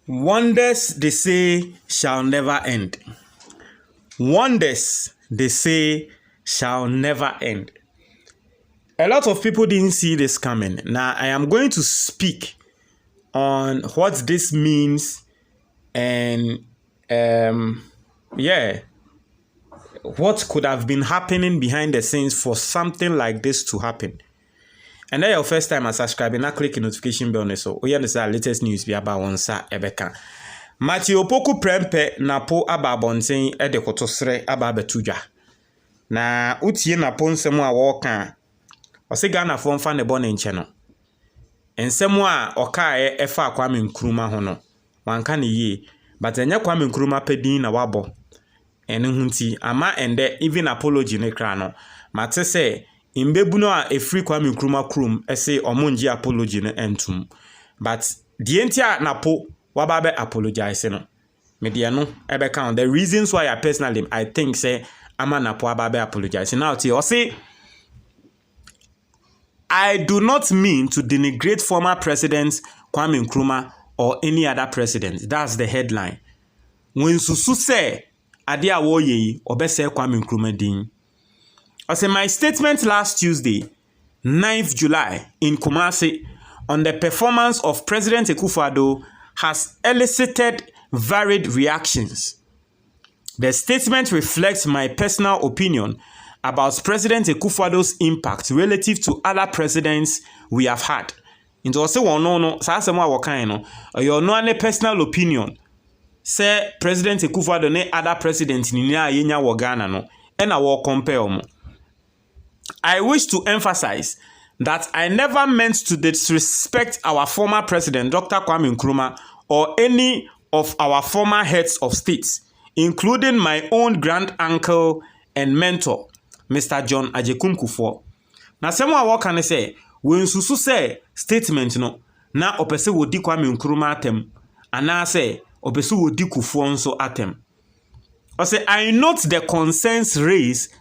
Wonders, they say, shall never end. Wonders, they say, shall never end. A lot of people didn't see this coming. Now, I am going to speak on what this means and, what could have been happening behind the scenes for something like this to happen. And then your first time as subscribing, now click the notification bell so we understand latest news be about one sa ebeka. Matthew Opoku Prempeh napo aba bonten e de kotosre aba betuja. Na utie napo nsemu a wo kan. O se Ghana fo mfa ne bone nche no. Nsemu a okae efa Kwame Nkrumah ho no. Wanka ne yie, but enye Kwame Nkrumah pedin na wabo. Ene hunti ama ende even apology ne kra no. Mate se imbebuno a efri Kwame Nkrumah krum ese omonji apology no entum. But the entia napo wababe apologize no. Media no ebe count the reasons why I think say ama napo wababe apologize. Now ti o say I do not mean to denigrate former President Kwame Nkrumah or any other president. That's the headline. When Susu say ade a wo ye obese Kwame Nkrumah din. I say my statement last Tuesday, 9th July in Kumasi on the performance of President Akufo-Addo has elicited varied reactions. The statement reflects my personal opinion about President Akufo-Addo's impact relative to other presidents we have had. Into also no sa asemo a wokan no your no any personal opinion say President Akufo-Addo ne other president ni na yenya wo Ghana no e na wo compare mo. I wish to emphasize that I never meant to disrespect our former president, Dr. Kwame Nkrumah, or any of our former heads of states, including my own grand uncle and mentor, Mr. John Agyekum Kufuor. Na semo a can say, when Susu say statement no, na opese wodi Kwame Nkrumah atem, ana say opese wodi Kufuor nso atem. I say I note the concerns raised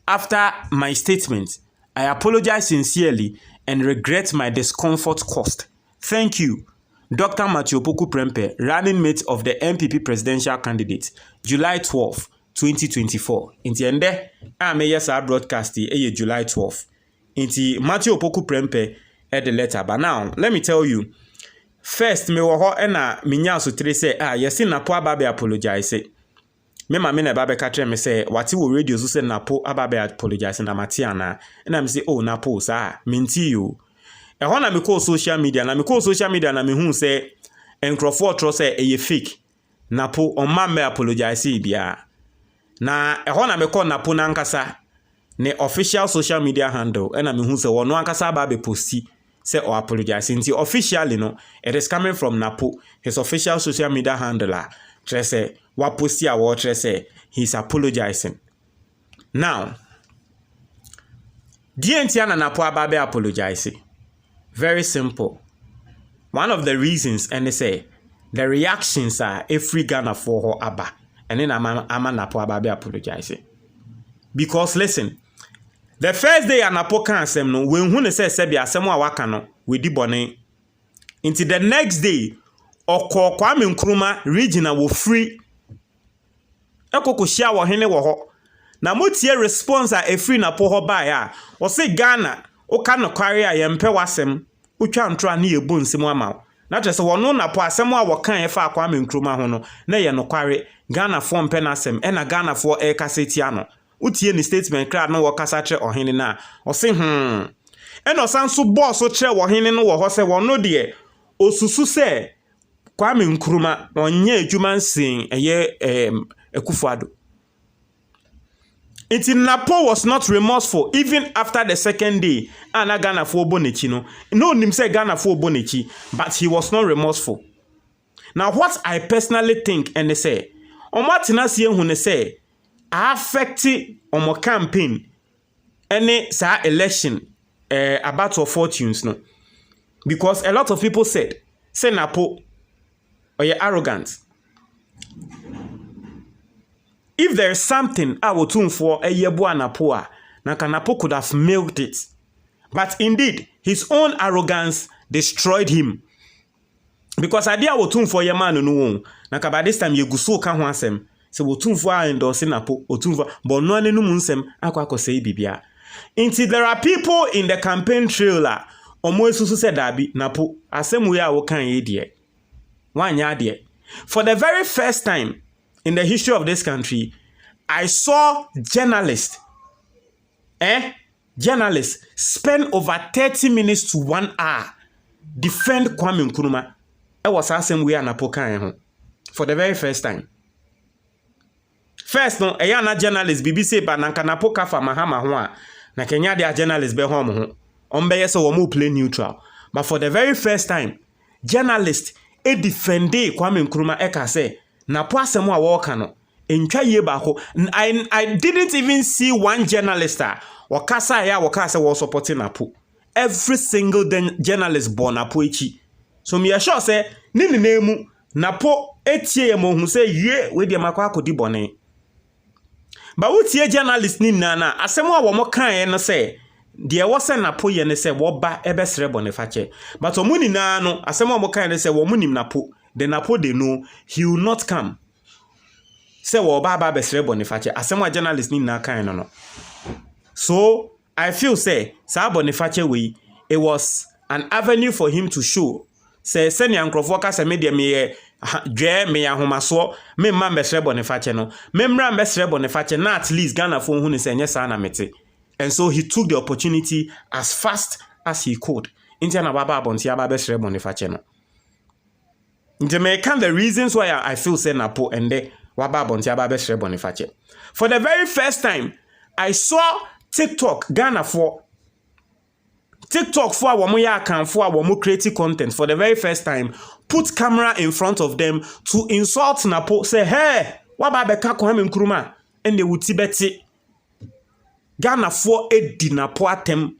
after my statement. I apologize sincerely and regret my discomfort caused. Thank you, Dr. Matthew Opoku Prempeh, running mate of the MPP presidential candidate, July 12, 2024. Inti ende, a broadcast July 12. Inti Matthew Opoku Prempeh the letter. But now, let me tell you, first, me wo ho na minya so tre say, yesi na po ababe apologize. Me ma me na ba be ka tre me say wati wo radio so say napo ababe apologize na matiana na me say oh napo sa minti you e ho na me call social media na me hu say enkrofo tro say e fake napo on ma me apologize bia na e ho na me call napo na nkasa ne official social media handle na me hu say wono ankasa ba be posti say o apologize nti officially no it is coming from Napo, his official social media handler. Say what posti a watch say he's apologizing. Now, DNT na Napo ababe apologize. Very simple. One of the reasons, and they say the reactions are every Ghana for her aba, and then ama Napo ababe apologize. Because listen, the first day Napo can say no when who say sebi asemo a waka no we di bone. Into the next day Oko Kwame Nkrumah regional wo free ekoko hia wo hene wo ho na motie response a efree na po ho ba ya o se Ghana o ka no kware a yempe wasem utwa ntro na yebu nsem ama na twese wono na po asem a wo kan efa Kwame Nkrumah ho no na ye no kware Ghana fo mpe na asem e na Ghana fo e kaseti ano utie ni statement kra no wo kasa tre ohene na o se e no sanso boss o tre wo hene no wo ho se wono de osusu se Kwame Nkrumah onye adwuma nsin eye Akufo-Addo. Napo was not remorseful even after the second day. Ana Ghana for Bonechi no nim say Ghana for Bonechi, but he was not remorseful. Now what I personally think and they say, on what sie hu ne say affect on my campaign any sa election about our fortunes no. Because a lot of people said say Napo or you're arrogant. If there is something I would tune for a yebu Napo, Napo could have milked it. But indeed, his own arrogance destroyed him. because idea wotum for your man no won na ka by this time you go so ka ho asem se wotum for endorse na po wotum for but no anu mu nsem akwa bibia. Until there are people in the campaign trail omo esusu se dabi na po asem we a wo kan ye de wanya de. For the very first time in the history of this country, I saw journalists spend over 30 minutes to 1 hour defend Kwame Nkrumah. It was asem we na po kan ho for the very first time. First no na journalist BBC ba na kanapo kafa mahama ho a na Kenya dia journalist be ho mo ombe so wo mo play neutral. But for the very first time, journalist defended Kwame Nkrumah eka say na po asem a wo ka no entwa ye ba ko. I didn't even see one journalist wakasa ya wakasa was supporting Napo. Every single journalist born Napo echi. So me sure say ni nemu Napo etie mo hu say ye we de makwa akodi bone. Ba wutie journalist ni nana asem a wo mo kan no say de wo say Napo ye ne say wo ba ebesre bone fache. But omuni na no asem a mo kan ne say wo munim Napo. The Napo they know he will not come. Say wo ba besre bone fache. Asem a journalist ni na kan no. So I feel say Sir Boniface we it was an avenue for him to show say senior nkrofo ka say media me dwe me ahomaso me mma mbesre Boniface no me mra mbesre Boniface na at least Ghana for hu ni say nye sa na mete. And so he took the opportunity as fast as he could. Intia na baba abonti aba besre Boniface no. Nti me can the reasons why I feel say Napo ende waba abonti aba besre Boniface. For the very first time I saw TikTok Ghana for womo ya kan for womo create content for the very first time put camera in front of them to insult Napo say hey waba beka Kwame Nkrumah and they would tibeti Ghana for edi Napo atem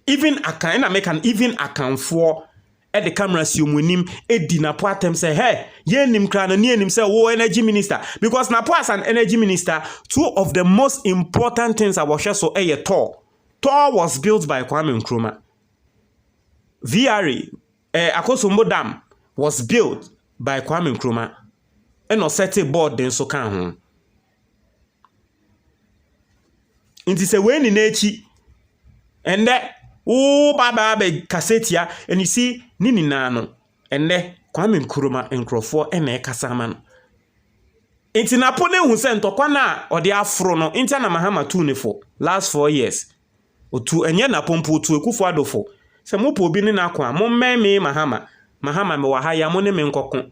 even akan na make an even akan for at the camera si omunim edi Napo atem say hey ye nim kra na ni nim say wo energy minister because Napo as an energy minister two of the most important things I was so Tor was built by Kwame Nkrumah. VRA Akosombo Dam was built by Kwame Nkrumah and no set board den so kan ho inti se we ni nechi and that baba be kasetia and you see nini nano and there Kwame Nkrumah nkrofo ene kasama no inti Napo ne hu se ntokwa na ode afro no inti na mahama tu ne for last 4 years otu enye Napo mpo otu ekufo adofo se mopo obi ni na kwa mo mmeme mahama me wa ha ya mo ne me nkoko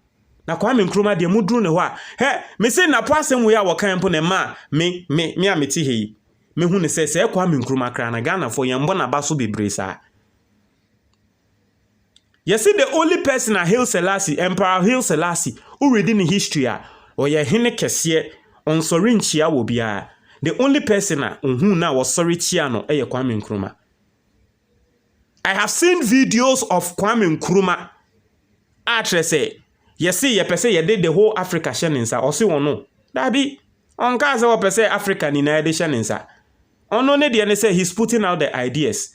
na Kwame Nkrumah de mudru ne ho a he me se Napo asem we a wo kan mpo ne ma me ameti hei me hu ne se Kwame Nkrumah kra na Ghana for yembo na baso bebre sa. You see the only person Haile Selassie, Emperor Haile Selassie, who read in history or ye hine kese on sorry nchia wo bia. The only person who now was sorry chiano eye Kwame Nkrumah. I have seen videos of Kwame Nkrumah. Say, you see, ye pese ye did the whole Africa sheninsa or see one no. That be on kaza wa pese Africa ni na sheninsa. On ne de say he's putting out the ideas.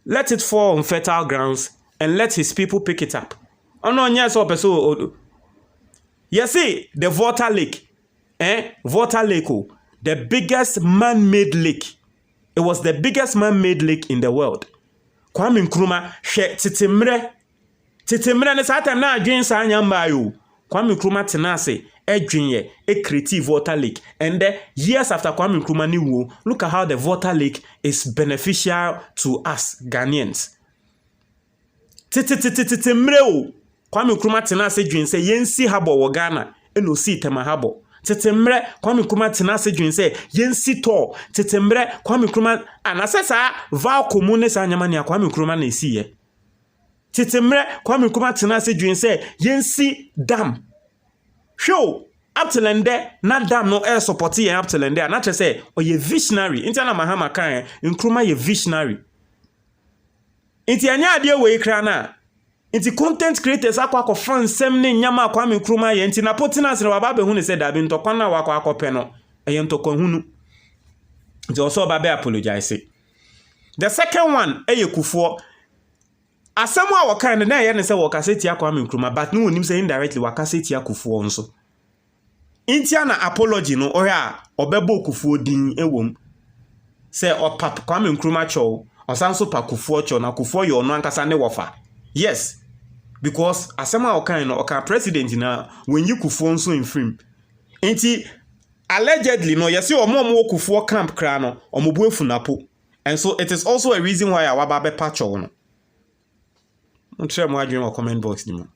Let it fall on fertile grounds and let his people pick it up. On yes wa pese you see the Volta Lake. Volta Lake, the biggest man-made lake. It was the biggest man-made lake in the world. Kwame Nkrumah titimre ne sa time na adwen sa anyamba yo. Kwame Nkrumah tenase edwenye creative Volta Lake and years after Kwame Nkrumah ni wo, look at how the Volta Lake is beneficial to us Ghanaians. Titimre o Kwame Nkrumah tenase dwen se yensi habo wo Ghana eno si tema habo. Titimre Kwame Nkrumah tenase dwen se yensi to titimre Kwame Nkrumah anasesa va komune sa anyama ni Kwame Nkrumah na esiye. Titimre Kwame Nkrumah tenase dwen se yensi dam. Show up to lende na dam no air support ye up to lende na say o ye visionary intana mahama kan Nkrumah ye visionary. Inti anya ade we kra na inti content creators akwa fan sem ne nyama Kwame Nkrumah ye inti Napo tenase na baba be hu ne say da bi ntokwa na wakwa akope no eye ntokwa hunu nti also baba apologize. The second one eye Kufuor asɛm a wɔka no na ɛyɛ ne sɛ wɔkasa tia Kwame Nkrumah, but no wonim sɛ indirectly wɔkasa tia Kufuor nso. Intia na apology no ɔhɛ a ɔbɛbɔ Kufuor din ɛwom sɛ ɔpa Kwame Nkrumah kyɛw ɔsan so pa Kufuor kyɛw na Kufuor yɛ ɔno ankasa ne wɔfa. Yes, because asɛm a ɔkan no ɔka president na wɔnyi Kufuor nso mfrim. Inti allegedly no yɛsɛ ɔmo Kufuor camp kra no ɔmo bu efunapo. And so it is also a reason why awaba be patch on. Don't share more comment box ni mo.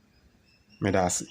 Medasi.